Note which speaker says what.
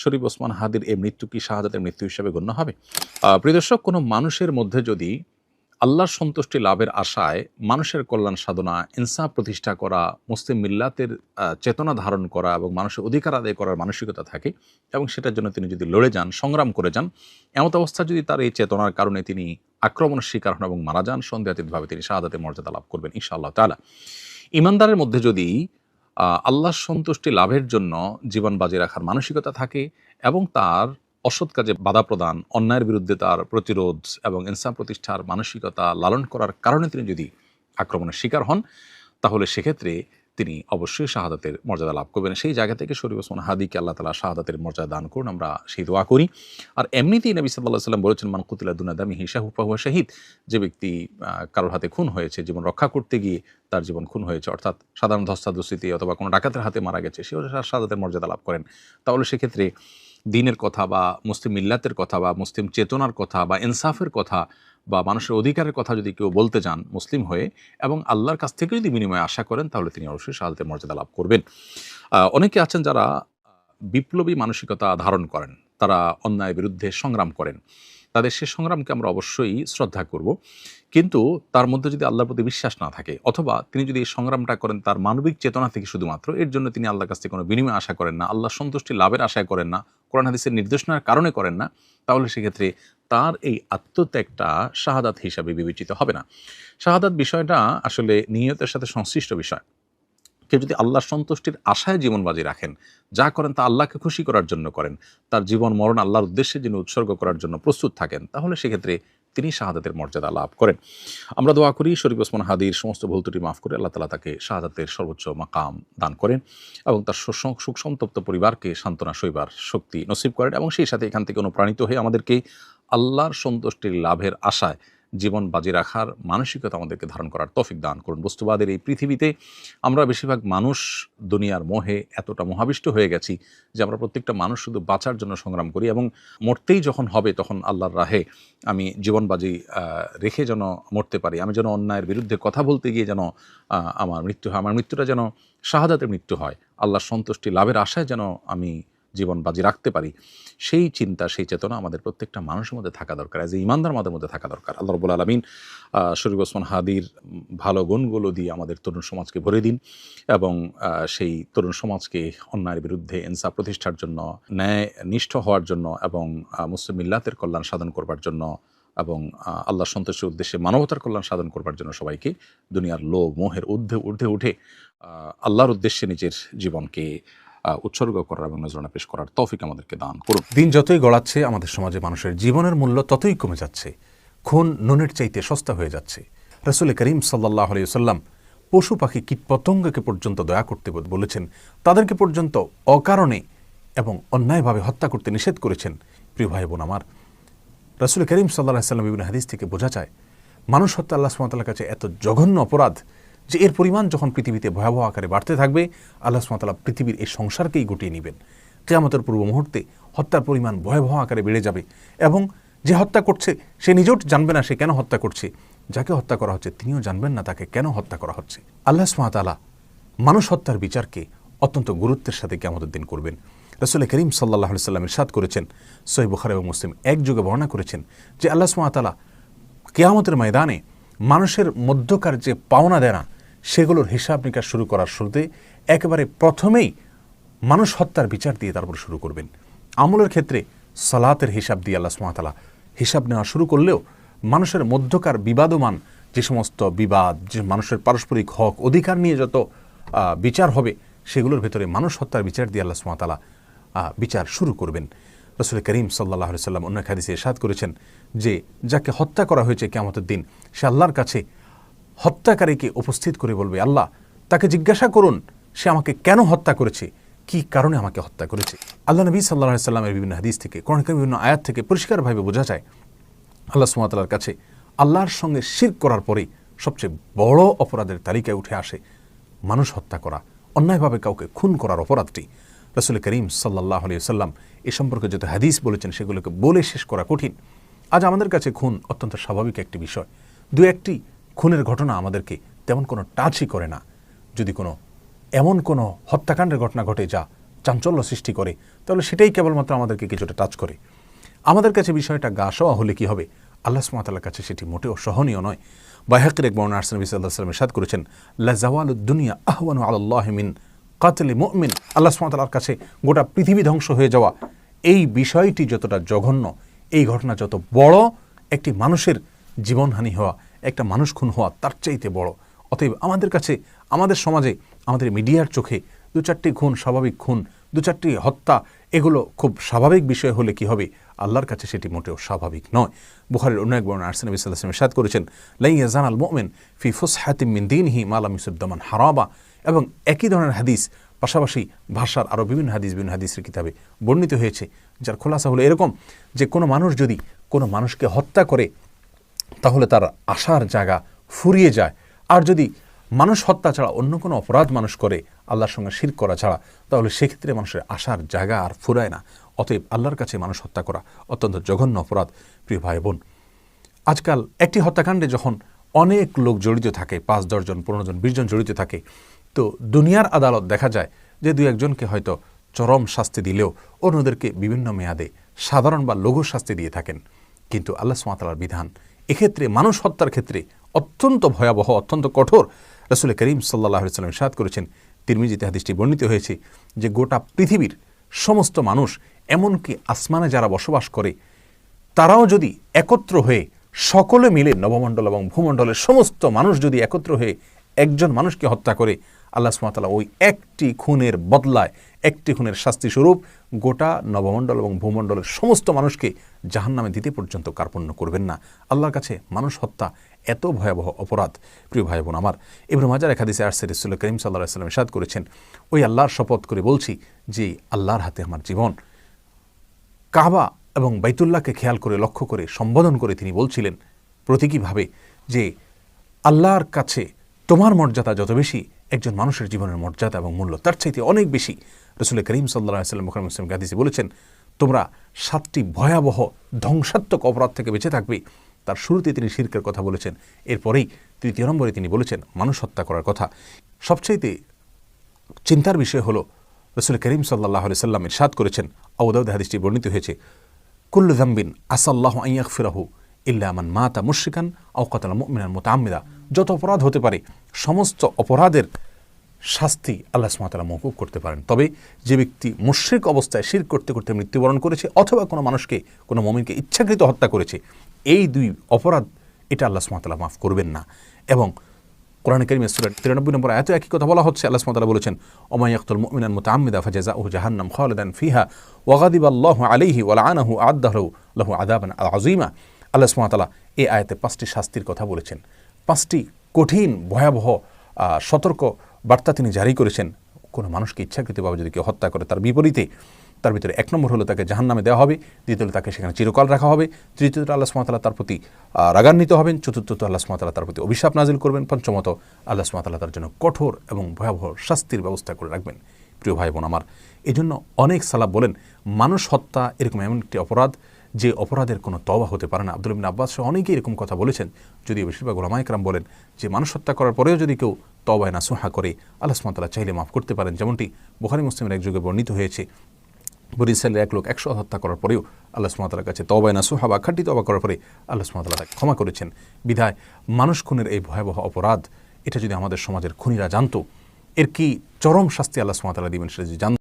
Speaker 1: শরীফ ওসমান হাদির এই মৃত্যু কি শাহাদাতের মৃত্যু হিসেবে গণ্য হবে? প্রিয় দর্শক, কোনো মানুষের মধ্যে যদি আল্লাহর সন্তুষ্টি লাভের আশায় মানুষের কল্যাণ সাধনা, ইনসাফ প্রতিষ্ঠা করা, মুসলিম মিল্লাতের চেতনা ধারণ করা এবং মানুষের অধিকার আদায় করার মানসিকতা থাকে এবং সেটার জন্য তিনি যদি লড়ে যান, সংগ্রাম করে যান, এমত অবস্থা যদি তার এই চেতনার কারণে তিনি আক্রমণের শিকার হন এবং মারা যান, সন্দেহাতীতভাবে তিনি শাহাদাতের মর্যাদা লাভ করবেন ইনশাআল্লাহ তাআলা। ইমানদারের মধ্যে যদি আল্লাহর সন্তুষ্টি লাভের জন্য জীবন বাজি রাখার মানসিকতা থাকে এবং তার অসৎ কাজে বাধা প্রদান, অন্যায়ের বিরুদ্ধে তার প্রতিরোধ এবং ইনসাফ প্রতিষ্ঠার মানসিকতা লালন করার কারণে তিনি যদি আক্রমণের শিকার হন, তাহলে সেক্ষেত্রে তিনি অবশ্যই শাহাদাতের মর্যাদা লাভ করবেন। সেই জায়গা থেকে শরীফ ওসমান হাদিকে আল্লাহ তাআলা শাহাদাতের মর্যাদা দান করুন, আমরা সেই দোয়া করি। আর এমনিতেই নবী সাল্লাল্লাহু আলাইহি ওয়াসাল্লাম বলেছেন, মান কুতিলা দুনা দামিহি ফাহুয়া শাহিদ। যে ব্যক্তি কারোর হাতে খুন হয়েছে, জীবন রক্ষা করতে গিয়ে তার জীবন খুন হয়েছে, অর্থাৎ সাধারণ ধস্তাধস্তিতে অথবা কোনো ডাকাতের হাতে মারা গেছে, সেও শাহাদাতের মর্যাদা লাভ করেন। তাহলে সেক্ষেত্রে দ্বীনের কথা বা মুসলিম মিল্লাতের কথা বা মুসলিম চেতনার কথা বা ইনসাফের কথা বা মানুষের অধিকারের কথা যদি কেউ বলতে যান মুসলিম হয়ে এবং আল্লাহর কাছ থেকে যদি বিনিময় আশা করেন, তাহলে তিনি অবশ্যই শাহাদাতের মর্যাদা লাভ করবেন। অনেকে আছেন যারা বিপ্লবী মানসিকতা ধারণ করেন, তারা অন্যায়ের বিরুদ্ধে সংগ্রাম করেন, তাদের সে সংগ্রামকে আমরা অবশ্যই শ্রদ্ধা করব। কিন্তু তার মধ্যে যদি আল্লাহর প্রতি বিশ্বাস না থাকে, অথবা তিনি যদি এই সংগ্রামটা করেন তার মানবিক চেতনা থেকে শুধুমাত্র, এর জন্য তিনি আল্লাহর কাছ থেকে কোনো বিনিময় আশা করেন না, আল্লাহ সন্তুষ্টি লাভের আশায় করেন না, কোরআন হাদিসের নির্দেশনার কারণে করেন না, তাহলে সেক্ষেত্রে তার এই আত্মত্যাগটা শাহাদাত হিসাবে বিবেচিত হবে না। শাহাদাত বিষয়টা আসলে নিয়তের সাথে সংশ্লিষ্ট বিষয়। কেউ যদি আল্লাহর সন্তুষ্টির আশায় জীবন বাজি রাখেন, যা করেন তা আল্লাহকে খুশি করার জন্য করেন, তার জীবন মরণ আল্লাহর উদ্দেশ্যে যিনি উৎসর্গ করার জন্য প্রস্তুত থাকেন, তাহলে সেক্ষেত্রে তিনি শাহাদাতের মর্যাদা লাভ করেন। আমরা দোয়া করি শরীফ ওসমান হাদির সমস্ত ভুল ত্রুটি মাফ করে আল্লাহ তাআলা তাকে শাহাদাতের সর্বোচ্চ মাকাম দান করেন এবং তার সুখ সন্তপ্ত পরিবারকে সান্ত্বনা সইবার শক্তি নসিব করেন এবং সেই সাথে এখান থেকে অনুপ্রাণিত হয়ে আমাদেরকে আল্লাহর সন্তুষ্টির লাভের আশায় জীবন বাজি রাখার মানসিকতা আমাদেরকে ধারণ করার তৌফিক দান করুন। বস্তুবাদের এই পৃথিবীতে আমরা বেশিরভাগ মানুষ দুনিয়ার মোহে এতটা মোহাবিষ্ট হয়ে গেছি যে আমরা প্রত্যেকটা মানুষ শুধু বাঁচার জন্য সংগ্রাম করি এবং মরতেই যখন হবে তখন আল্লাহর রাহে আমি জীবন বাজি রেখে যেন মরতে পারি, আমি যেন অন্যায়ের বিরুদ্ধে কথা বলতে গিয়ে যেন আমার মৃত্যু হয়, আমার মৃত্যুটা যেন শাহাদাতের মৃত্যু হয়, আল্লাহর সন্তুষ্টি লাভের আশায় যেন আমি জীবন বাজি রাখতে পারি, সেই চিন্তা, সেই চেতনা আমাদের প্রত্যেকটা মানুষের মধ্যে থাকা দরকার, এজ এ ইমানদার মধ্যে থাকা দরকার। আল্লাহ রাব্বুল আলামিন শরীফ ওসমান হাদির ভালো গুণগুলো দিয়ে আমাদের তরুণ সমাজকে ভরে দিন এবং সেই তরুণ সমাজকে অন্যায়ের বিরুদ্ধে ইনসাফ প্রতিষ্ঠার জন্য, ন্যায় নিষ্ঠ হওয়ার জন্য এবং মুসলিম মিল্লাতের কল্যাণ সাধন করবার জন্য এবং আল্লাহর সন্তুষ্টির উদ্দেশ্যে মানবতার কল্যাণ সাধন করবার জন্য সবাইকে দুনিয়ার লোভ মোহের ঊর্ধ্বে উঠে আল্লাহর উদ্দেশ্যে নিজের জীবনকে উৎসর্গ করার এবং নজরানা পেশ করার তৌফিক আমাদেরকে দান করুন।
Speaker 2: দিন যতই গড়াচ্ছে আমাদের সমাজে মানুষের জীবনের মূল্য ততই কমে যাচ্ছে, খুন নুনের চাইতে সস্তা হয়ে যাচ্ছে। রাসূল করিম সাল্লাল্লাহু আলাইহি ওয়াসাল্লাম পশু পাখি কীটপতঙ্গকে পর্যন্ত দয়া করতে বলেছেন, তাদেরকে পর্যন্ত অকারণে এবং অন্যায়ভাবে হত্যা করতে নিষেধ করেছেন। প্রিয় ভাই বোন আমার, রাসূল করিম সাল্লাল্লাহু আলাইহি ওয়াসাল্লাম বিভিন্ন হাদিস থেকে বোঝা যায় মানুষ হত্যা আল্লাহ সুবহানাহু ওয়া তাআলার কাছে এত জঘন্য অপরাধ যে এর পরিমাণ যখন পৃথিবীতে ভয়াবহ আকারে বাড়তে থাকবে, আল্লাহ সুবহানাহু ওয়া তাআলা পৃথিবীর এই সংসারকেই গুটিয়ে নেবেন। কিয়ামতের পূর্ব মুহূর্তে হত্যার পরিমাণ ভয়াবহ আকারে বেড়ে যাবে এবং যে হত্যা করছে সে নিজেও জানবে না সে কেন হত্যা করছে, যাকে হত্যা করা হচ্ছে তিনিও জানবেন না তাকে কেন হত্যা করা হচ্ছে। আল্লাহ সুবহানাহু ওয়া তাআলা মানুষ হত্যার বিচারকে অত্যন্ত গুরুত্বের সাথে কিয়ামতের দিন করবেন। রাসূল করিম সাল্লাল্লাহু আলাইহি ওয়াসাল্লাম ইরশাদ করেছেন, সহিহ বুখারী এবং মুসলিম একযোগে বর্ণনা করেছেন যে আল্লাহ সুবহানাহু ওয়া তাআলা কিয়ামতের ময়দানে মানুষের মধ্যকার যে পাওনা দেনা সেগুলোর হিসাব নিকাশ শুরু করার শুরুতে একেবারে প্রথমেই মানুষ হত্যার বিচার দিয়ে তারপর শুরু করবেন। আমলের ক্ষেত্রে সালাতের হিসাব দিয়ে আল্লাহ সুবহানাহু ওয়া তাআলা হিসাব নেওয়া শুরু করলেও মানুষের মধ্যকার বিবাদমান যে সমস্ত বিবাদ, যে মানুষের পারস্পরিক হক অধিকার নিয়ে যত বিচার হবে সেগুলোর ভেতরে মানুষ হত্যার বিচার দিয়ে আল্লাহ সুবহানাহু ওয়া তাআলা বিচার শুরু করবেন। রাসূল করিম সাল্লাল্লাহু আলাইহি ওয়াসাল্লাম অন্য এক হাদিসে ইরশাদ করেছেন যে যাকে হত্যা করা হয়েছে কিয়ামতের দিন সে আল্লাহর কাছে হত্যাকারীকে উপস্থিত করে বলবে, আল্লাহ তাকে জিজ্ঞাসা করুন সে আমাকে কেন হত্যা করেছে, কি কারণে আমাকে হত্যা করেছে। আল্লাহ নবী সাল্লাল্লাহু আলাইহি ওয়াসাল্লামের বিভিন্ন হাদিস থেকে, কোরআনের বিভিন্ন আয়াত থেকে পরিষ্কারভাবে বোঝা যায় আল্লাহ সুবহানাহু ওয়া তাআলার কাছে আল্লাহর সঙ্গে শিরক করার পরেই সবচেয়ে বড় অপরাধের তালিকায় উঠে আসে মানুষ হত্যা করা, অন্যায়ভাবে কাউকে খুন করার অপরাধটি। রাসূল করিম সাল্লাল্লাহু আলাইহি ওয়াসাল্লাম এ সম্পর্কে যত হাদিস বলেছেন সেগুলোকে বলে শেষ করা কঠিন। আজ আমাদের কাছে খুন অত্যন্ত স্বাভাবিক একটি বিষয়, দু একটি খুনের ঘটনা আমাদেরকে তেমন কোনো টাচই করে না। যদি কোনো এমন কোনো হত্যাকাণ্ডের ঘটনা ঘটে যা চাঞ্চল্য সৃষ্টি করে, তাহলে সেটাই কেবলমাত্র আমাদেরকে কিছুটা টাচ করে। আমাদের কাছে বিষয়টা গা সওয়া হলে কি হবে? আল্লাহ সুবহানাহু ওয়া তাআলার কাছে সেটি মোটেও সহনীয় নয়। বাইহাকির এক বর্ণনা নবী সাল্লাল্লাহু আলাইহি ওয়াসাল্লাম ইরশাদ করেছেন, লা জাওয়ালুদ দুনিয়া আহওয়ানু আলাল্লাহি মিন কাতলি মুমিন। আল্লাহ সুবহানাহু ওয়া তাআলার কাছে গোটা পৃথিবী ধ্বংস হয়ে যাওয়া, এই বিষয়টি যতটা জঘন্য, এই ঘটনা যত বড়, একটি মানুষের জীবনহানি হওয়া, একটা মানুষ খুন হওয়া তার চাইতে বড়। অতএব আমাদের কাছে, আমাদের সমাজে, আমাদের মিডিয়ার চোখে 2-4টি খুন স্বাভাবিক খুন, 2-4টি হত্যা, এগুলো খুব স্বাভাবিক বিষয় হলে কি হবে? আল্লাহর কাছে সেটি মোটেও স্বাভাবিক নয়। বুখারীর অন্য এক বর্ণনা নবী সাল্লাল্লাহু আলাইহি ওয়াসাল্লাম ইরশাদ করেছেন, লা ইয়াজানাল মুমিন ফি ফুসহাতিন মিন দীনিহি মা লাম ইউসিব দামান হারাবা। এবং একই ধরনের হাদিস পাশাপাশি ভাষার আরও বিভিন্ন হাদিসের কিতাবে বর্ণিত হয়েছে, যার খোলাসা হলো এরকম যে কোনো মানুষ যদি কোনো মানুষকে হত্যা করে তাহলে তার আশার জায়গা ফুরিয়ে যায়। আর যদি মানুষ হত্যা ছাড়া অন্য কোনো অপরাধ মানুষ করে আল্লাহর সঙ্গে শিরক করা ছাড়া, তাহলে সেক্ষেত্রে মানুষের আশার জায়গা আর ফুরায় না। অতএব আল্লাহর কাছে মানুষ হত্যা করা অত্যন্ত জঘন্য অপরাধ। প্রিয় ভাই বোন, আজকাল একটি হত্যাকাণ্ডে যখন অনেক লোক জড়িত থাকে, 5-10 জন, 15 জন, 20 জন জড়িত থাকে, তো দুনিয়ার আদালত দেখা যায় যে 2-1 জনকে হয়তো চরম শাস্তি দিলেও অন্যদেরকে বিভিন্ন মেয়াদে সাধারণ বা লঘু শাস্তি দিয়ে থাকেন। কিন্তু আল্লাহ সুবহানাহু ওয়া তাআলার বিধান এক্ষেত্রে মানুষ হত্যার ক্ষেত্রে অত্যন্ত ভয়াবহ, অত্যন্ত কঠোর। রাসূল করিম সাল্লাল্লাহু আলাইহি ওয়াসাল্লাম ইরশাদ করেছেন, তিরমিজিতে হাদিসটি বর্ণিত হয়েছে, যে গোটা পৃথিবীর সমস্ত মানুষ, এমনকি আসমানে যারা বসবাস করে, তারাও যদি একত্র হয়ে সকলে মিলে নবমণ্ডল এবং ভূমণ্ডলের সমস্ত মানুষ যদি একত্র হয়ে একজন মানুষকে হত্যা করে, আল্লাহ সুবহানাহু ওয়া তাআলা ওই একটি খুনের বদলায়, একটি খুনের শাস্তি স্বরূপ গোটা নবমণ্ডল এবং ভূমণ্ডলের সমস্ত মানুষকে জাহান্নামে দিতে পর্যন্ত কার্পণ্য করবেন না। আল্লাহর কাছে মানুষ হত্যা এত ভয়াবহ অপরাধ। প্রিয় ভাই বোন আমার, ইবনে মাজার এক হাদিসে আসছে, রাসূল করিম সাল্লাল্লাহু আলাইহি ওয়াসাল্লাম ইরশাদ করেছেন, ওই আল্লাহর শপথ করে বলছি যে আল্লাহর হাতে আমার জীবন। কাবা এবং বাইতুল্লাহকে খেয়াল করে, লক্ষ্য করে, সম্বোধন করে তিনি বলছিলেন প্রতীকীভাবে যে আল্লাহর কাছে তোমার মর্যাদা যত বেশি, একজন মানুষের জীবনের মর্যাদা এবং মূল্য তার চাইতে অনেক বেশি। রাসূল করিম সাল্লাল্লাহু আলাইহি ওয়াসাল্লাম বুখারী মুসলিম হাদিসে বলেছেন, তোমরা 7টি ভয়াবহ ধ্বংসাত্মক অপরাধ থেকে বেঁচে থাকবে। তার শুরুতে তিনি শিরকের কথা বলেছেন, এরপরেই 3 নম্বরে তিনি বলেছেন মানুষ হত্যা করার কথা। সবচাইতে চিন্তার বিষয় হলো রাসূল করিম সাল্লাল্লাহু আলাইহি ওয়াসাল্লাম ইরশাদ করেছেন, আবু দাউদ হাদিসটি বর্ণিত হয়েছে, কুল্লু যামবিন আসাল্লাহু আন ইয়াগফিরাহু ইল্লা মান মাতা মুশরিকান আও কাতালা মুমিনান মুতাআম্মিদা। যত অপরাধ হতে পারে, সমস্ত অপরাধের শাস্তি আল্লাহ সুবহানাহু ওয়া তাআলা মওকুফ করতে পারেন, তবে যে ব্যক্তি মুশরিক অবস্থায় শিরক করতে করতে মৃত্যুবরণ করেছে, অথবা কোনো মানুষকে, কোনো মুমিনকে ইচ্ছাকৃত হত্যা করেছে, এই 2 অপরাধ এটা আল্লাহ সুবহানাহু ওয়া তাআলা মাফ করবেন না। এবং কোরআন কারীমের সূরা 93 নম্বর আয়াতে একই কথা বলা হচ্ছে। আল্লাহ সুবহানাহু ওয়া তাআলা বলেছেন, ওমা ইয়াকতুল মুমিনান মুতাআম্মিদা ফাজাযাউহু জাহান্নাম খালিদান ফিহা ওয়া গাদিবাল্লাহু আলাইহি ওয়া লাআনাহু আ'আদ্দা লাহু আযাবান আযীমা। আল্লাহ সুবহানাহু ওয়া তাআলা এই আয়াতে 5টি শাস্তির কথা বলেছেন, 5টি কঠিন ভয়াবহ সতর্ক বার্তা তিনি জারি করেছেন। কোনো মানুষকে ইচ্ছাকৃতভাবে যদি কেউ হত্যা করে, তার বিপরীতে তার ভিতরে 1 নম্বর হলো তাকে জাহান্নামে দেওয়া হবে, দ্বিতীয়ত তাকে সেখানে চিরকাল রাখা হবে, তৃতীয়ত আল্লাহ সুবহানাহু ওয়া তাআলা তার প্রতি রাগান্বিত হবেন, চতুর্থত আল্লাহ সুবহানাহু ওয়া তাআলা তার প্রতি অভিশাপ নাজিল করবেন, পঞ্চমত আল্লাহ সুবহানাহু ওয়া তাআলা তার জন্য কঠোর এবং ভয়াবহ শাস্তির ব্যবস্থা করে রাখবেন। প্রিয় ভাই বোন আমার, এজন্য অনেক সালাফ বলেন মানুষ হত্যা এরকম এমন একটি অপরাধ যে অপরাধের কোনো তওবা হতে পারে না। আব্দুল্লাহ ইবনে আব্বাস সহ অনেকেই এরকম কথা বলেছেন, যদিও বেশিরভাগ উলামায়ে কেরাম বলেন যে মানুষ হত্যা করার পরেও যদি কেউ তওবায়ে নাসুহা করে, আল্লাহ সুবহানাহু ওয়া তাআলা চাইলে মাফ করতে পারেন। যেমনটি বুখারী মুসলিমের এক যুগে বর্ণিত হয়েছে, বনী ইসরাঈলের এক লোক 100 হত্যা করার পরেও আল্লাহ সুবহানাহু ওয়া তাআলার কাছে তওবায়ে নাসুহা বা খাঁটি তওবা করার পরে আল্লাহ সুবহানাহু ওয়া তাআলা তাকে ক্ষমা করেছেন। বিধায় মানুষ খুনের এই ভয়াবহ অপরাধ, এটা যদি আমাদের সমাজের খুনিরা জানতো, এর কি চরম শাস্তি আল্লাহ সুবহানাহু ওয়া তাআলা দিবেন সেটা যদি জানতো,